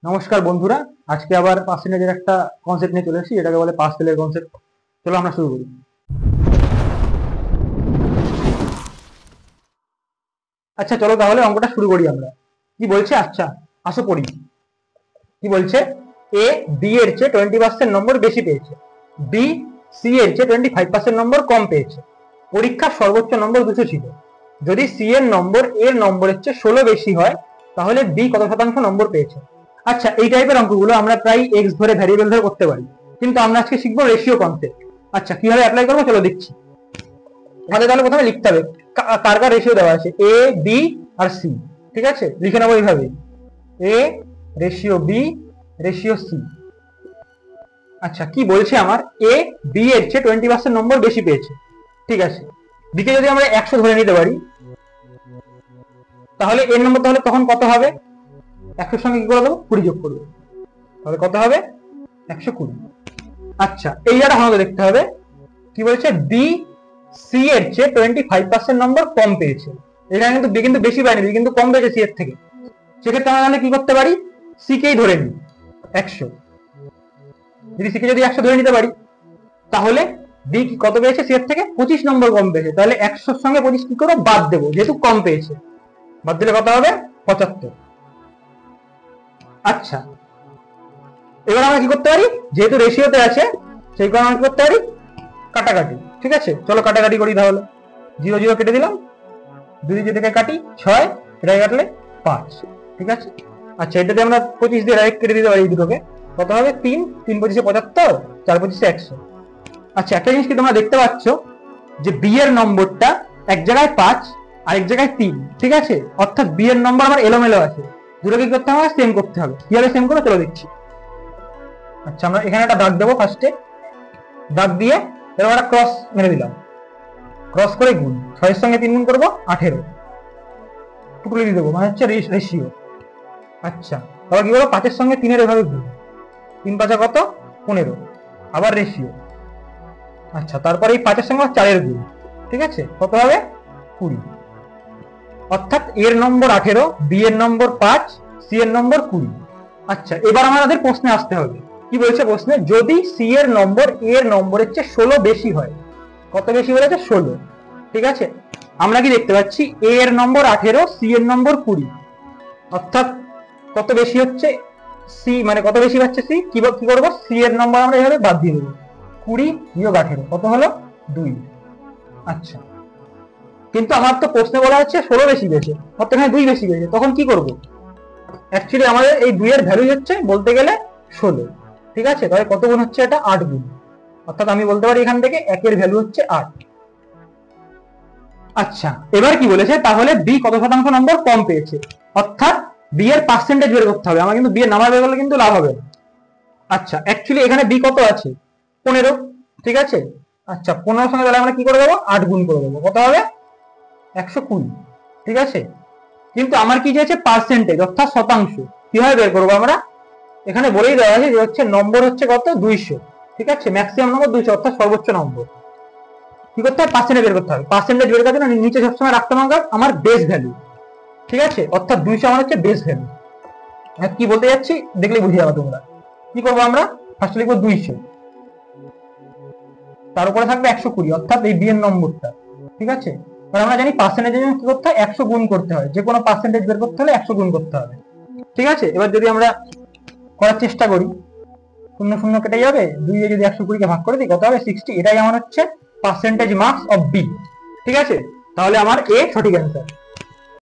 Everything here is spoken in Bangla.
নমস্কার বন্ধুরা, আজকে আবার পার্সেন্টেজের একটা কনসেপ্ট নিয়ে চলে এসেছি, এটাকে বলে পাস ফেলের কনসেপ্ট। চলো আমরা শুরু করি। আচ্ছা চলো তাহলে অঙ্কটা শুরু করি আমরা। কি বলছে, আচ্ছা আসো পড়ি। কি বলছে, এ বি এর চেয়ে 20% নম্বর বেশি পেয়েছে, বি সি এর চেয়ে 25% নম্বর কম পেয়েছে। পরীক্ষার সর্বোচ্চ নম্বর 200 ছিল। যদি সি এর নম্বর এর নম্বরের চেয়ে 16 বেশি হয়, তাহলে বি কত শতাংশ নম্বর পেয়েছে। আচ্ছা, এই টাইপের অঙ্কগুলো আমরা প্রায় এক্স ধরে ভ্যারিয়েবল ধরে করতে পারি, কিন্তু আমরা আজকে শিখবো রেশিও কনসেপ্ট। আচ্ছা কিভাবে অ্যাপ্লাই করবো চলো দেখছি। আমাদের তাহলে প্রথমে লিখতে হবে কার কার রেশিও দেওয়া আছে, এ বি আর সি। ঠিক আছে, লিখে নেবো এইভাবে, এ রেশিও বি রেশিও সি। আচ্ছা কি বলছে, আমার এ বি এর চেয়ে 20% নম্বর বেশি পেয়েছে। ঠিক আছে, বি কে যদি আমরা 100 ধরে নিতে পারি, তাহলে এর নম্বর তাহলে তখন কত হবে, 100 সঙ্গে কি করে দেবো, 20 যোগ করবো, তাহলে কত হবে 120। আচ্ছা এই জায়গাটা আমাদের দেখতে হবে, কি বলছে, বি সি এর চেয়ে 25% নম্বর কম পেয়েছে। এখানে কিন্তু বি কিন্তু বেশি পায়নি, বি কিন্তু কম পেয়েছে সি এর থেকে। সেক্ষেত্রে আমরা তাহলে কি করতে পারি, সি কেই ধরে নিই 100। যদি সি কে যদি 100 ধরে নিতে পারি, তাহলে বি কত পেয়েছে সি এর থেকে, 25 নম্বর কম পেয়েছে। তাহলে 100 সঙ্গে 25 কি করে বাদ দেবো, যেহেতু কম পেয়েছে, বাদ দিলে কত হবে 75। আচ্ছা এবার আমরা কি করতে পারি, যেহেতু রেশিওতে আছে সেই কারণে আমরা কি করতে পারি, কাটাকাটি। ঠিক আছে, চলো কাটাকাটি করি তাহলে। 0 0 কেটে দিলাম, 2 থেকে কাটি 6, এটা কাটলে 5। ঠিক আছে, আচ্ছা এটাতে আমরা 25 দিয়ে ডাইরেক্ট কেটে দিতে পারি এই দুটোকে, কত হবে 3 3 25 75, 4 25 100। আচ্ছা একটা জিনিস কি তোমরা দেখতে পাচ্ছ, যে বি এর নম্বরটা এক জায়গায় 5 আর এক জায়গায় 3। ঠিক আছে, অর্থাৎ বি এর নম্বর আমার এলোমেলো আছে, দুটো কি করতে হবে, সেম করতে হবে। কিভাবে সেম করবো চলো দেখছি। আচ্ছা আমরা এখানে একটা দাগ দেবো, ফার্স্টে দাগ দিয়ে এরকম একটা ক্রস মেরে দিলাম, ক্রস করে গুণ, 6 এর সঙ্গে 3 গুণ করবো 18, টুকরো দিয়ে দেবো, মানে হচ্ছে রেশিও। আচ্ছা তারপর কি করবো, 5 এর সঙ্গে 3 এর এভাবে গুণ, 3 5 কত 15, আবার রেশিও। আচ্ছা তারপরে এই 5 এর সঙ্গে 4 এর গুণ, ঠিক আছে কত হবে 20। অর্থাৎ এর নম্বর 18, বি এর নম্বর 5, সি এর নম্বর 20। আচ্ছা এবার আমাদের প্রশ্নে আসতে হবে, কি বলছে প্রশ্নে, যদি সি এর নম্বর এর নম্বরের চেয়ে 16 বেশি হয়, কত বেশি বলেছে 16। ঠিক আছে, আমরা কি দেখতে পাচ্ছি, এ এর নম্বর 18, সি এর নম্বর 20, অর্থাৎ কত বেশি হচ্ছে সি, মানে কত বেশি পাচ্ছে সি, কি করবো, সি এর নম্বর আমরা এভাবে বাদ দিয়ে দেবো, 20 বিয়োগ 18 কত হলো 2। আচ্ছা কিন্তু আমার তো প্রশ্নে বলা হচ্ছে 16 বেশি পেয়েছে, অর্থাৎ এখানে 2 বেশি পেয়েছে, তখন কি করবো, অ্যাকচুয়ালি আমাদের এই 2 এর ভ্যালু হচ্ছে বলতে গেলে 16। ঠিক আছে, তাহলে কত গুণ হচ্ছে, এটা 8 গুণ, অর্থাৎ আমি বলতে পারি এখান থেকে 1 এর ভ্যালু হচ্ছে 8। আচ্ছা এবার কি বলেছে, তাহলে বি কত শতাংশ নম্বর কম পেয়েছে, অর্থাৎ বি এর পার্সেন্টেজ বের করতে হবে। আমার কিন্তু বি এর নাম্বার বের করলে কিন্তু লাভ হবে না। আচ্ছা অ্যাকচুয়ালি এখানে বি কত আছে 15। ঠিক আছে, আচ্ছা 15 সঙ্গে তাহলে আমরা কি করে দেবো, 8 গুণ করে দেবো, কত হবে 120। ঠিক আছে, কিন্তু আমার কি চাইছে, পার্সেন্টেজ অর্থাৎ শতাংশ। কিভাবে বের করবো আমরা, এখানে বলেই দেওয়া আছে যে হচ্ছে নম্বর হচ্ছে কত 200। ঠিক আছে, ম্যাক্সিমাম নম্বর 200, অর্থাৎ সর্বোচ্চ নম্বর। কি করতে হবে, পার্সেন্টেজ বের করতে হবে। পার্সেন্টেজ বের করার জন্য নিচে সবসময় রাখতে হবে আমার বেস ভ্যালু। ঠিক আছে, অর্থাৎ 200 আমার হচ্ছে বেস ভ্যালু। কি বলতে যাচ্ছি দেখলে বুঝে যাবে তোমরা। কি করবো আমরা, ফার্স্টে লিখবো 200, তার উপরে থাকবে 120, অর্থাৎ এই বি এর নম্বরটা। ঠিক আছে, কারণ আমরা জানি পার্সেন্টেজের জন্য কি করতে হয়, 100 গুণ করতে হয়, যে কোনো পার্সেন্টেজ বের করতে হলে 100 গুণ করতে হবে। ঠিক আছে, এবার যদি আমরা করার চেষ্টা করি, 0 0 কেটে যাবে, 2 এ যদি 120 কে ভাগ করে দিই কত হবে 60। এটাই আমার হচ্ছে পার্সেন্টেজ মার্কস অফ বি। ঠিক আছে, তাহলে আমার এ সঠিক অ্যান্সার।